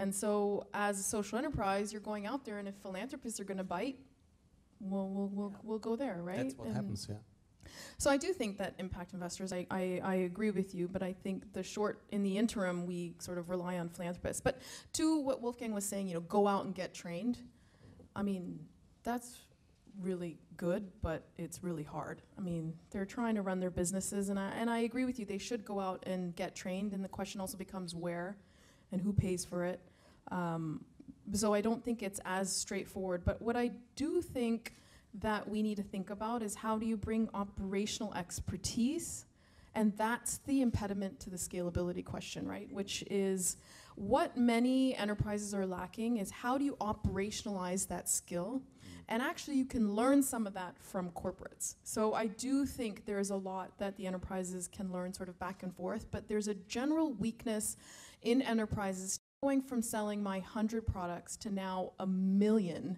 And so as a social enterprise, you're going out there, and if philanthropists are going to bite, we'll go there, right? That's what happens, yeah. So I do think that impact investors, I agree with you, but I think in the interim, we sort of rely on philanthropists. But to what Wolfgang was saying, go out and get trained. I mean, that's really good, but it's really hard. I mean, they're trying to run their businesses, and I agree with you. They should go out and get trained, and the question also becomes where and who pays for it. So I don't think it's as straightforward. But what I do think that we need to think about is how do you bring operational expertise? And that's the impediment to the scalability question, right? Which is what many enterprises are lacking is how do you operationalize that skill? And actually you can learn some of that from corporates. So I do think there's a lot that the enterprises can learn sort of back and forth, but there's a general weakness in enterprises going from selling my 100 products to now 1 million.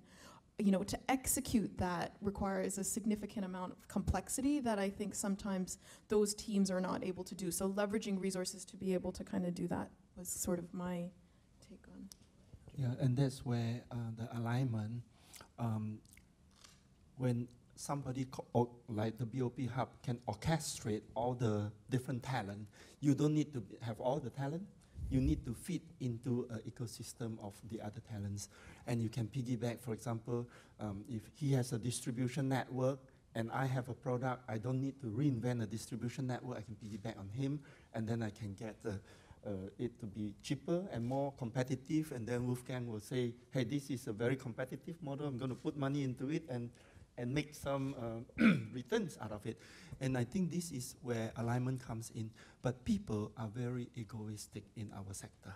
To execute that requires a significant amount of complexity that I think sometimes those teams are not able to do. So leveraging resources to be able to kind of do that was sort of my take on. Yeah, and that's where the alignment, when somebody like the BOP Hub can orchestrate all the different talent, you don't need to have all the talent. You need to fit into an ecosystem of the other talents. And you can piggyback, for example, if he has a distribution network and I have a product, I don't need to reinvent a distribution network. I can piggyback on him, and then I can get it to be cheaper and more competitive. And then Wolfgang will say, hey, this is a very competitive model. I'm going to put money into it and make some returns out of it. And I think this is where alignment comes in. But people are very egoistic in our sector.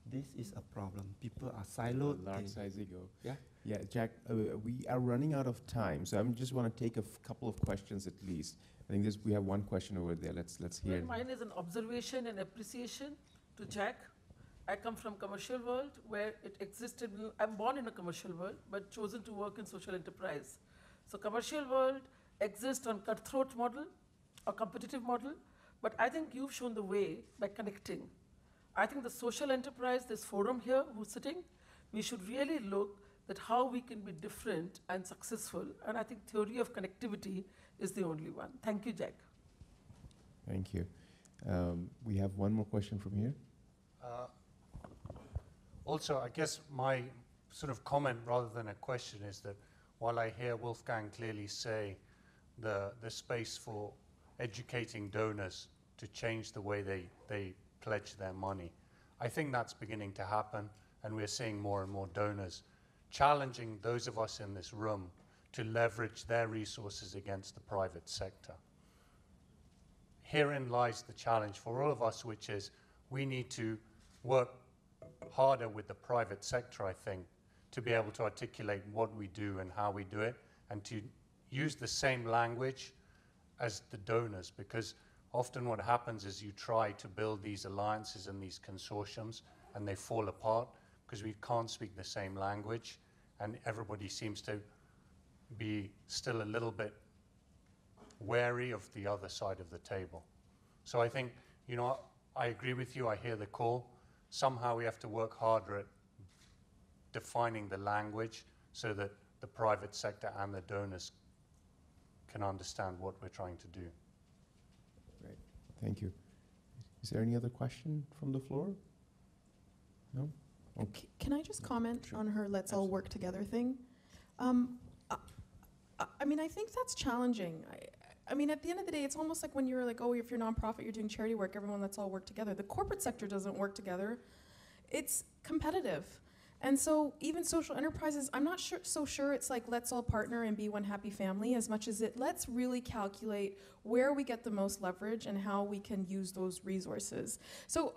This is a problem. People are siloed. Large size ego. Yeah? Yeah, Jack, we are running out of time, so I just want to take a couple of questions at least. I think we have one question over there. Let's hear it. Mine is an observation and appreciation to Jack. I come from commercial world where it existed. I'm born in a commercial world, but chosen to work in social enterprise. So commercial world exists on cutthroat model or competitive model, but I think you've shown the way by connecting. I think the social enterprise, this forum here who's sitting, we should really look at how we can be different and successful. And I think theory of connectivity is the only one. Thank you, Jack. Thank you. We have one more question from here. Also, I guess my sort of comment rather than a question is that while I hear Wolfgang clearly say the space for educating donors to change the way they pledge their money, I think that's beginning to happen, and we're seeing more and more donors challenging those of us in this room to leverage their resources against the private sector. Herein lies the challenge for all of us, which is we need to work harder with the private sector, I think, to be able to articulate what we do and how we do it, and to use the same language as the donors, because often what happens is you try to build these alliances and these consortiums, and they fall apart because we can't speak the same language, and everybody seems to be still a little bit wary of the other side of the table. So I think, you know, I agree with you, I hear the call. Somehow we have to work harder at defining the language so that the private sector and the donors can understand what we're trying to do. Great, thank you. Is there any other question from the floor? No? Okay. Can I just comment on her let's all work together thing? I mean, I think that's challenging. I mean, at the end of the day, it's almost like when you're like, oh, if you're nonprofit, you're doing charity work, everyone, let's all work together. The corporate sector doesn't work together. It's competitive. And so even social enterprises, I'm not so sure it's like let's all partner and be one happy family as much as let's really calculate where we get the most leverage and how we can use those resources. So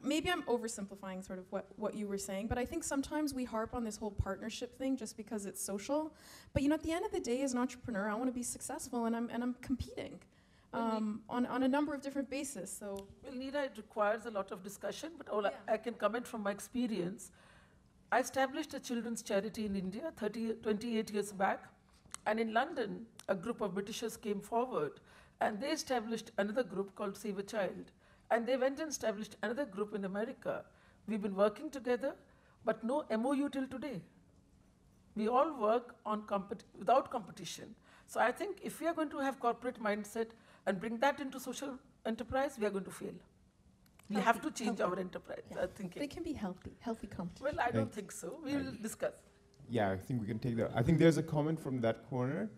maybe I'm oversimplifying sort of what you were saying, but I think sometimes we harp on this whole partnership thing just because it's social. But you know, at the end of the day, as an entrepreneur, I want to be successful, and I'm competing on a number of different bases. So well, Neera, it requires a lot of discussion, but I can comment from my experience. I established a children's charity in India 28 years back, and in London, a group of Britishers came forward, and they established another group called Save a Child, and they went and established another group in America. We've been working together, but no MOU till today. We all work on without competition. So I think if we are going to have corporate mindset and bring that into social enterprise, we are going to fail. We have to change our enterprise thinking. But it can be healthy competition. Well, I don't think so. We will discuss. Yeah, I think we can take that. I think there's a comment from that corner.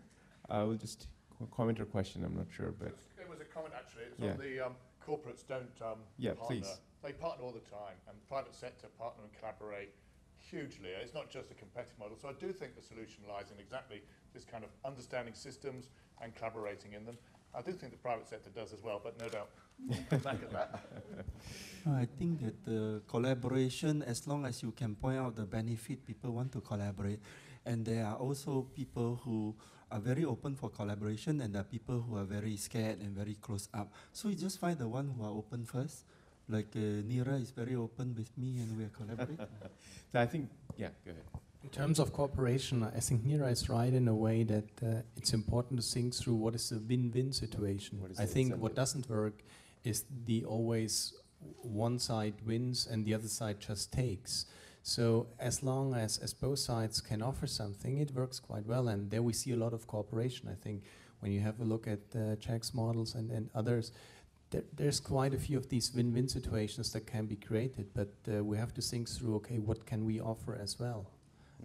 We'll just comment or question, I'm not sure, but. It was a comment actually. It's Yeah. on the corporates don't Yeah, partner. please. They partner all the time, and the private sector partner and collaborate hugely. It's not just a competitive model. So I do think the solution lies in exactly this kind of understanding systems and collaborating in them. I do think the private sector does as well, but no doubt we'll come back at that. I think that the collaboration, as long as you can point out the benefit, people want to collaborate. And there are also people who are very open for collaboration, and there are people who are very scared and very close up. So you just find the one who are open first. Like Neera is very open with me, and we are collaborating. So I think, yeah, go ahead. In terms of cooperation, I think Neera is right in a way that it's important to think through what is the win-win situation. I think what doesn't work is the always one side wins and the other side just takes. So as long as both sides can offer something, it works quite well. And there we see a lot of cooperation. I think when you have a look at Jack's models and others, there's quite a few of these win-win situations that can be created. But we have to think through, okay, what can we offer as well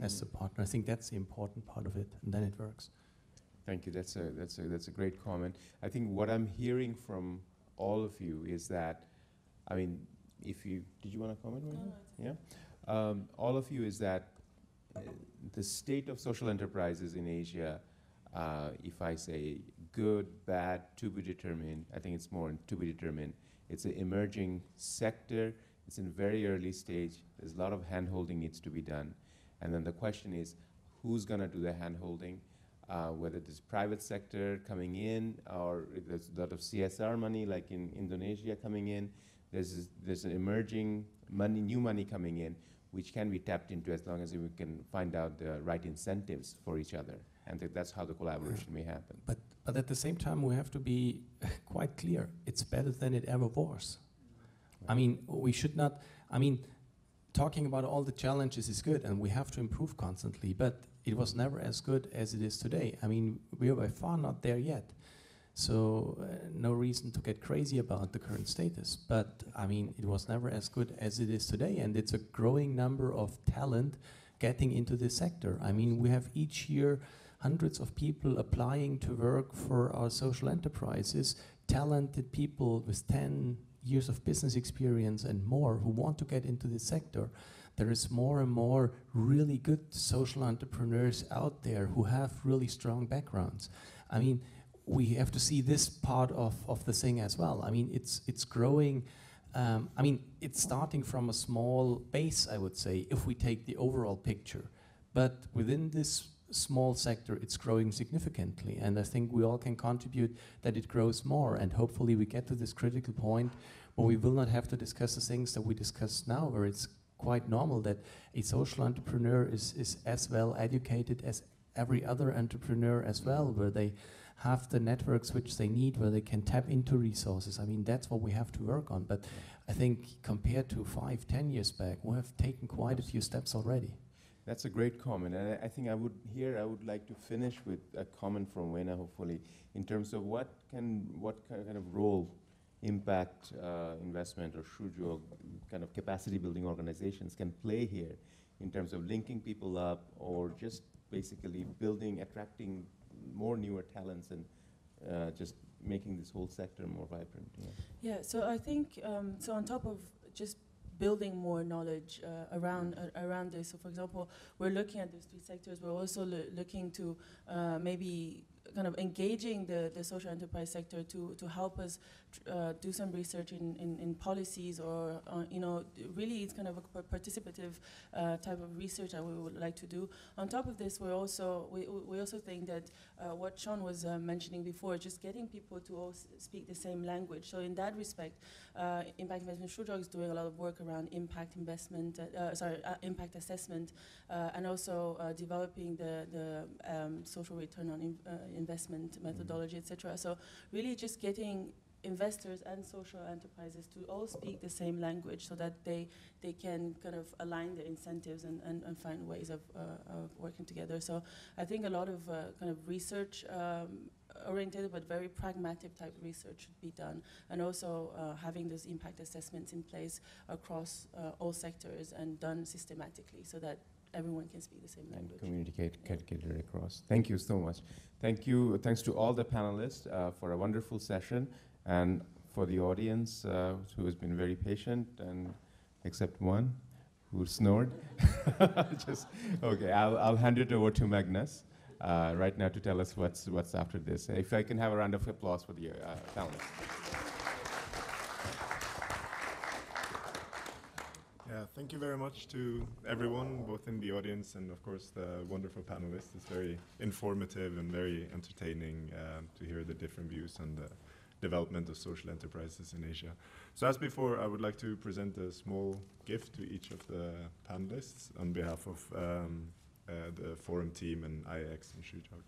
as the partner? I think that's the important part of it, and then it works. Thank you. That's a great comment. I think what I'm hearing from all of you is that, I mean, if you did you want to comment? Yeah. All of you is that the state of social enterprises in Asia, if I say good, bad, to be determined, I think it's more to be determined. It's an emerging sector. It's in very early stage. There's a lot of hand-holding needs to be done. And then the question is, who's going to do the hand-holding? Whether there's private sector coming in, or there's a lot of CSR money, like in Indonesia coming in. There's an emerging money, new money coming in, which can be tapped into as long as we can find out the right incentives for each other. And that's how the collaboration may happen. But at the same time, we have to be quite clear. It's better than it ever was. I mean, we should not, talking about all the challenges is good, and we have to improve constantly, but it was never as good as it is today. I mean, we are by far not there yet. So no reason to get crazy about the current status. But I mean, it was never as good as it is today, and it's a growing number of talent getting into this sector. I mean, we have each year hundreds of people applying to work for our social enterprises, talented people with 10 years of business experience and more who want to get into this sector. There is more and more really good social entrepreneurs out there who have really strong backgrounds. I mean, we have to see this part of the thing as well. I mean, it's growing. I mean, it's starting from a small base, I would say, if we take the overall picture. But within this small sector, it's growing significantly. And I think we all can contribute that it grows more. And hopefully we get to this critical point where we will not have to discuss the things that we discuss now, where it's quite normal that a social entrepreneur is as well educated as every other entrepreneur as well, where they have the networks which they need, where they can tap into resources. I mean, that's what we have to work on. But I think compared to 5-10 years back, we have taken quite a few steps already. That's a great comment. And I think I would like to finish with a comment from Weina, hopefully, in terms of what kind of role impact investment or Shujog kind of capacity building organizations can play here in terms of linking people up or just basically attracting more newer talents and just making this whole sector more vibrant. Yeah, so I think, so on top of just building more knowledge around this, so for example, we're looking at those three sectors, we're also looking to maybe kind of engaging the social enterprise sector to help us do some research in policies or, really it's kind of a participative type of research that we would like to do. On top of this, we also think that what Sean was mentioning before, just getting people to all speak the same language. So in that respect, Impact Investment Shujog is doing a lot of work around impact investment, impact assessment, and also developing the social return on investment methodology, etc. So really just getting investors and social enterprises to all speak the same language so that they can kind of align their incentives and find ways of working together. So I think a lot of kind of research oriented but very pragmatic type research should be done, and also having those impact assessments in place across all sectors and done systematically so that everyone can speak the same language. Communicate, get it across. Thank you so much. Thank you. Thanks to all the panelists for a wonderful session, and for the audience who has been very patient, and except one who snored. Okay, I'll hand it over to Magnus right now to tell us what's after this. If I can have a round of applause for the panelists. Yeah, thank you very much to everyone, both in the audience and of course the wonderful panelists. It's very informative and very entertaining to hear the different views on the development of social enterprises in Asia. So as before, I would like to present a small gift to each of the panelists on behalf of the forum team and IAX and Shujog.